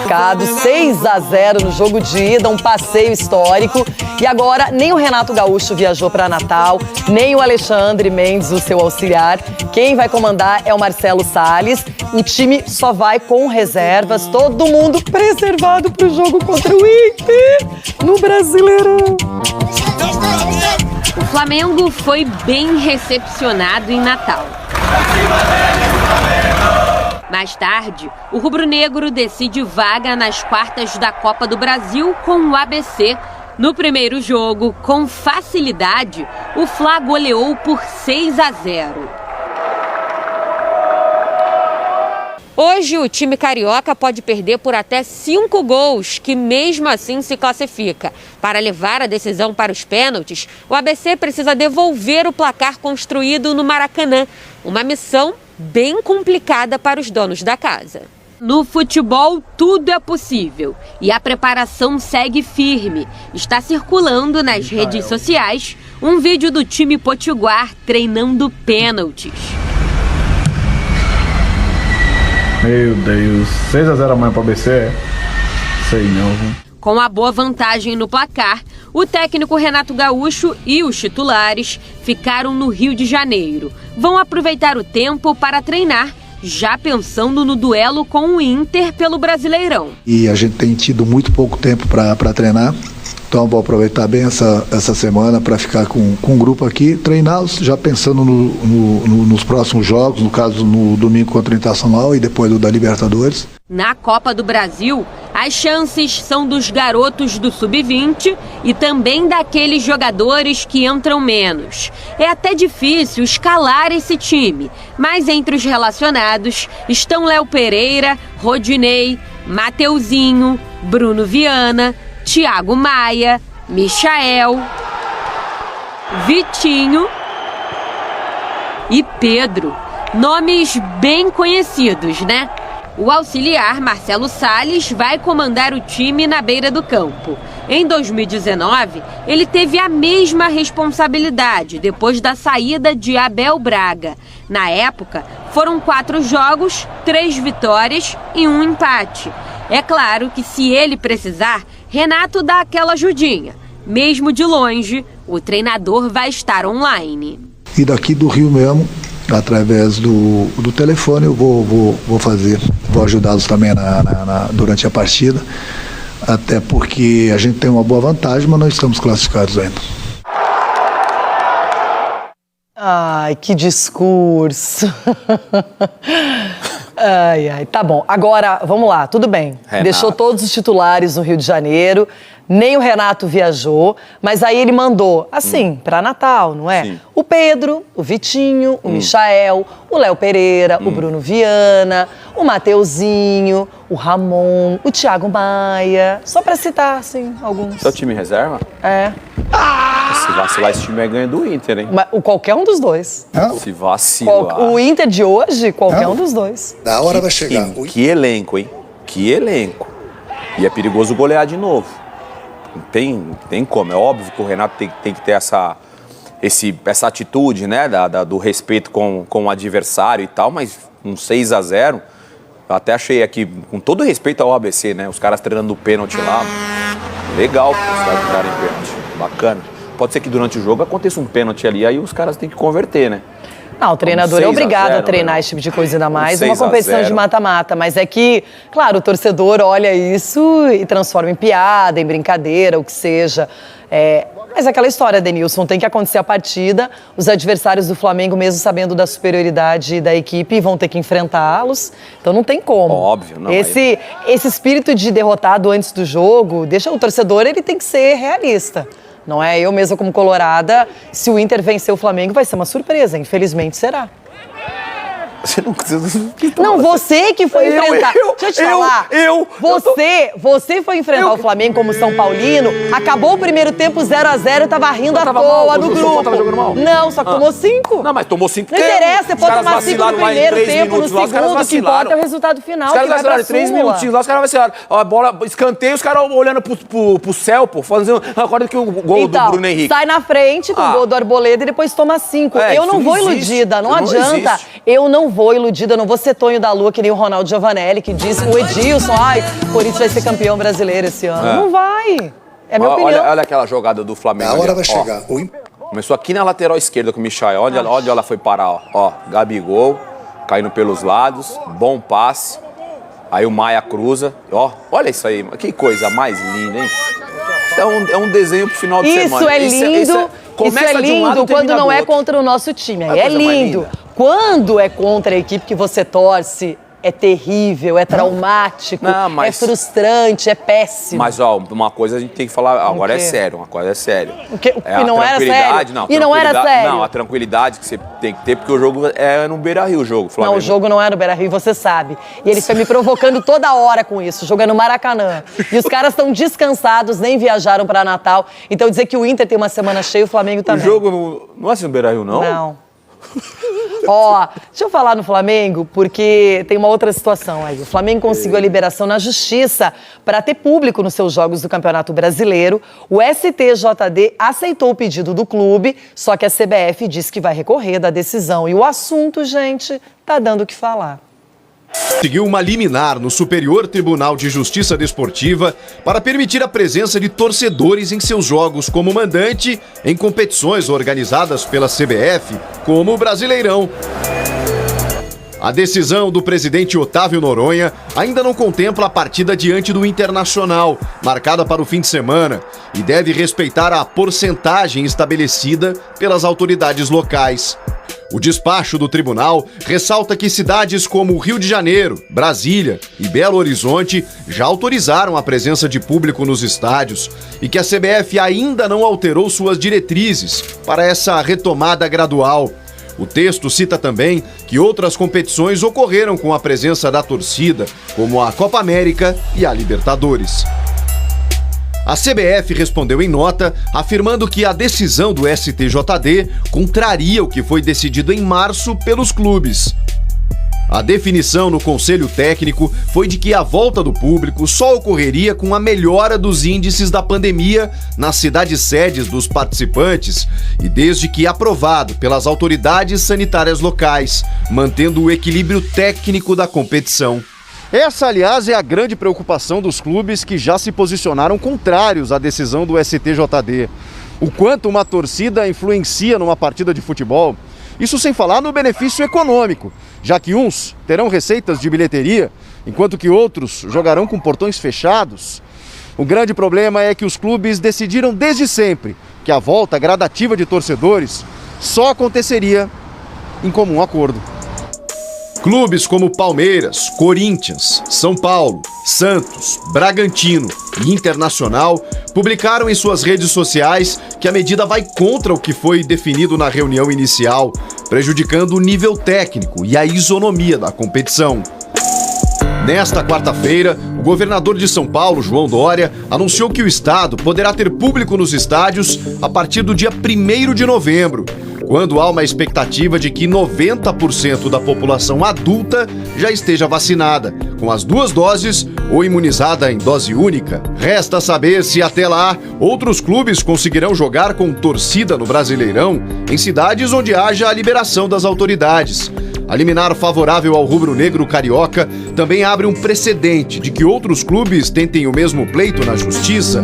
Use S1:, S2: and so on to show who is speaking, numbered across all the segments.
S1: classificado, 6-0 no jogo de ida, um passeio histórico. E agora, nem o Renato Gaúcho viajou para Natal, nem o Alexandre Mendes, o seu auxiliar. Quem vai comandar é o Marcelo Salles. O time só vai com reservas, todo mundo preservado para o jogo contra o Inter no Brasileirão.
S2: O Flamengo foi bem recepcionado em Natal. Mais tarde, o rubro-negro decide vaga nas quartas da Copa do Brasil com o ABC. No primeiro jogo, com facilidade, o Fla goleou por 6-0. Hoje, o time carioca pode perder por até 5 gols, que mesmo assim se classifica. Para levar a decisão para os pênaltis, o ABC precisa devolver o placar construído no Maracanã. Uma missão bem complicada para os donos da casa. No futebol, tudo é possível e a preparação segue firme. Está circulando nas redes sociais um vídeo do time potiguar treinando pênaltis.
S3: Meu Deus, 6-0 amanhã para o ABC? Sei não, viu?
S2: Com a boa vantagem no placar, o técnico Renato Gaúcho e os titulares ficaram no Rio de Janeiro. Vão aproveitar o tempo para treinar, já pensando no duelo com o Inter pelo Brasileirão.
S4: E a gente tem tido muito pouco tempo para treinar, então vou aproveitar bem essa semana para ficar com um grupo aqui, treiná-los, já pensando nos próximos jogos, no caso no domingo contra o Internacional e depois do da Libertadores.
S2: Na Copa do Brasil, as chances são dos garotos do Sub-20 e também daqueles jogadores que entram menos. É até difícil escalar esse time, mas entre os relacionados estão Léo Pereira, Rodinei, Mateuzinho, Bruno Viana, Thiago Maia, Michael, Vitinho e Pedro. Nomes bem conhecidos, né? O auxiliar Marcelo Salles vai comandar o time na beira do campo. Em 2019, ele teve a mesma responsabilidade depois da saída de Abel Braga. Na época, foram 4 jogos, 3 vitórias e 1 empate. É claro que se ele precisar, Renato dá aquela ajudinha. Mesmo de longe, o treinador vai estar online.
S4: E daqui do Rio mesmo, através do telefone, eu vou ajudá-los também durante a partida, até porque a gente tem uma boa vantagem, mas não estamos classificados ainda.
S1: Ai, que discurso. Ai, tá bom. Agora, vamos lá, tudo bem.
S5: Renato.
S1: Deixou todos os titulares no Rio de Janeiro, nem o Renato viajou, mas aí ele mandou, assim, pra Natal, não é?
S5: Sim.
S1: O Pedro, o Vitinho, o Michael, o Léo Pereira, o Bruno Viana, o Mateuzinho, o Ramon, o Thiago Maia, só pra citar, assim, alguns.
S5: Seu time reserva?
S1: É.
S5: Se vacilar, esse time é ganho do Inter, hein?
S1: Mas, qualquer um dos dois.
S5: Se vacilar.
S1: O Inter de hoje, qualquer um dos dois.
S4: Da hora vai chegar.
S5: Que elenco, hein? Que elenco. E é perigoso golear de novo. Não tem como. É óbvio que o Renato tem que ter essa atitude, né? Do respeito com o adversário e tal, mas um 6-0, eu até achei aqui, com todo respeito ao ABC, né? Os caras treinando o pênalti lá. Legal, os caras treinarem pênalti. Bacana. Pode ser que durante o jogo aconteça um pênalti ali, aí os caras têm que converter, né?
S1: Não, o treinador é obrigado a treinar esse tipo de coisa, ainda mais uma competição de mata-mata. Mas é que, claro, o torcedor olha isso e transforma em piada, em brincadeira, o que seja. Mas aquela história, Denilson, tem que acontecer a partida, os adversários do Flamengo, mesmo sabendo da superioridade da equipe, vão ter que enfrentá-los. Então não tem como.
S5: Óbvio, não.
S1: Esse espírito de derrotado antes do jogo, deixa o torcedor, ele tem que ser realista. Não é? Eu mesma, como colorada, se o Inter vencer o Flamengo, vai ser uma surpresa. Infelizmente, será.
S5: Você
S1: não, você que foi enfrentar. Deixa eu te falar. Você foi enfrentar o Flamengo como São Paulino, acabou o primeiro tempo 0-0, tava rindo à toa no grupo.
S5: Tava jogando mal?
S1: Não, só que tomou 5.
S5: Não, mas tomou 5
S1: Não interessa, você pode tomar 5 no primeiro tempo, no segundo, o que importa é o resultado final.
S5: Os caras vacilaram 3 minutinhos lá, os caras vacilaram. A bola, escanteio, os caras olhando pro céu, pô, fazendo. Acorda que o gol do Bruno Henrique.
S1: Sai na frente com o gol do Arboleda e depois toma 5. Eu não vou iludida, não adianta. Eu não não vou, iludida, não vou ser Tonho da Lua, que nem o Ronaldo Giovanelli, que disse, o Edilson, o Corinthians vai ser campeão brasileiro esse ano. Não vai. É a minha opinião.
S5: Olha aquela jogada do Flamengo.
S4: A hora vai chegar.
S5: Começou aqui na lateral esquerda com o Michael. Onde ela foi parar, ó. Gabigol, caindo pelos lados, bom passe. Aí o Maia cruza. Ó, olha isso aí, que coisa mais linda, hein? É um desenho pro final de semana.
S1: Isso é lindo. Isso é lindo quando não é contra o nosso time. Aí é lindo. Quando é contra a equipe que você torce, é terrível, é traumático, é frustrante, é péssimo.
S5: Mas, uma coisa a gente tem que falar, agora é sério, uma coisa é sério.
S1: E não era sério?
S5: E não era sério? Não, a tranquilidade que você tem que ter, porque o jogo é no Beira-Rio, o jogo, Flamengo.
S1: Não, o jogo não é no Beira-Rio, você sabe. E ele foi me provocando toda hora com isso, o jogo é no Maracanã. E os caras estão descansados, nem viajaram pra Natal. Então dizer que o Inter tem uma semana cheia, o Flamengo também.
S5: O jogo não é assim no Beira-Rio, não?
S1: Não. Deixa eu falar no Flamengo, porque tem uma outra situação aí. O Flamengo conseguiu a liberação na Justiça para ter público nos seus jogos do Campeonato Brasileiro. O STJD aceitou o pedido do clube, só que a CBF disse que vai recorrer da decisão. E o assunto, gente, tá dando o que falar.
S6: Conseguiu uma liminar no Superior Tribunal de Justiça Desportiva para permitir a presença de torcedores em seus jogos como mandante em competições organizadas pela CBF, como o Brasileirão. A decisão do presidente Otávio Noronha ainda não contempla a partida diante do Internacional, marcada para o fim de semana, e deve respeitar a porcentagem estabelecida pelas autoridades locais. O despacho do tribunal ressalta que cidades como Rio de Janeiro, Brasília e Belo Horizonte já autorizaram a presença de público nos estádios e que a CBF ainda não alterou suas diretrizes para essa retomada gradual. O texto cita também que outras competições ocorreram com a presença da torcida, como a Copa América e a Libertadores. A CBF respondeu em nota, afirmando que a decisão do STJD contraria o que foi decidido em março pelos clubes. A definição no Conselho Técnico foi de que a volta do público só ocorreria com a melhora dos índices da pandemia nas cidades sedes dos participantes e desde que aprovado pelas autoridades sanitárias locais, mantendo o equilíbrio técnico da competição. Essa, aliás, é a grande preocupação dos clubes que já se posicionaram contrários à decisão do STJD. O quanto uma torcida influencia numa partida de futebol, isso sem falar no benefício econômico, já que uns terão receitas de bilheteria, enquanto que outros jogarão com portões fechados. O grande problema é que os clubes decidiram desde sempre que a volta gradativa de torcedores só aconteceria em comum acordo. Clubes como Palmeiras, Corinthians, São Paulo, Santos, Bragantino e Internacional publicaram em suas redes sociais que a medida vai contra o que foi definido na reunião inicial, prejudicando o nível técnico e a isonomia da competição. Nesta quarta-feira, o governador de São Paulo, João Dória, anunciou que o estado poderá ter público nos estádios a partir do dia 1º de novembro, quando há uma expectativa de que 90% da população adulta já esteja vacinada, com as 2 doses ou imunizada em dose única. Resta saber se até lá outros clubes conseguirão jogar com torcida no Brasileirão em cidades onde haja a liberação das autoridades. A liminar favorável ao rubro-negro carioca também abre um precedente de que outros clubes tentem o mesmo pleito na justiça.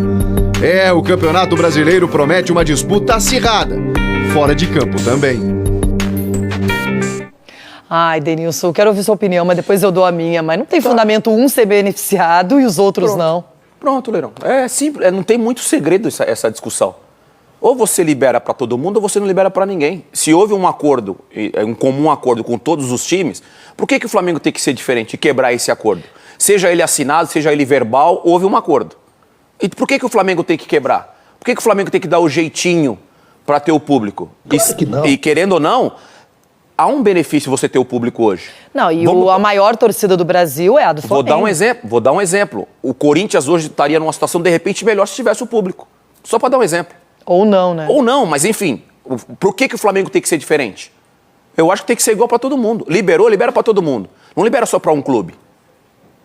S6: O Campeonato Brasileiro promete uma disputa acirrada, fora de campo também.
S1: Ai, Denilson, eu quero ouvir sua opinião, mas depois eu dou a minha. Mas não tem fundamento um ser beneficiado e os outros não.
S5: Pronto, Leirão. É simples, não tem muito segredo essa discussão. Ou você libera para todo mundo ou você não libera para ninguém. Se houve um acordo, um comum acordo com todos os times, por que o Flamengo tem que ser diferente e quebrar esse acordo? Seja ele assinado, seja ele verbal, houve um acordo. E por que o Flamengo tem que quebrar? Por que o Flamengo tem que dar o jeitinho para ter o público?
S4: Claro que não.
S5: E querendo ou não, há um benefício você ter o público hoje.
S1: Não, e a maior torcida do Brasil é a do Flamengo.
S5: Vou dar um exemplo. O Corinthians hoje estaria numa situação de repente melhor se tivesse o público. Só para dar um exemplo.
S1: Ou não, né?
S5: Ou não, mas enfim, por que o Flamengo tem que ser diferente? Eu acho que tem que ser igual para todo mundo. Libera para todo mundo. Não libera só para um clube.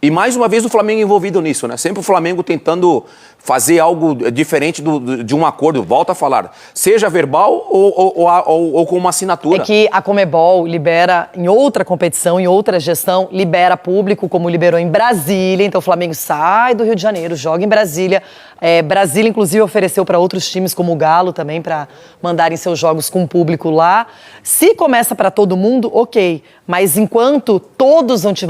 S5: E mais uma vez o Flamengo envolvido nisso, né? Sempre o Flamengo tentando fazer algo diferente de um acordo. Volto a falar, seja verbal ou com uma assinatura.
S1: É que a Conmebol libera em outra competição, em outra gestão, libera público, como liberou em Brasília. Então o Flamengo sai do Rio de Janeiro, joga em Brasília. Brasília, inclusive, ofereceu para outros times, como o Galo também, para mandarem seus jogos com público lá. Se começa para todo mundo, ok. Mas enquanto todos não tiverem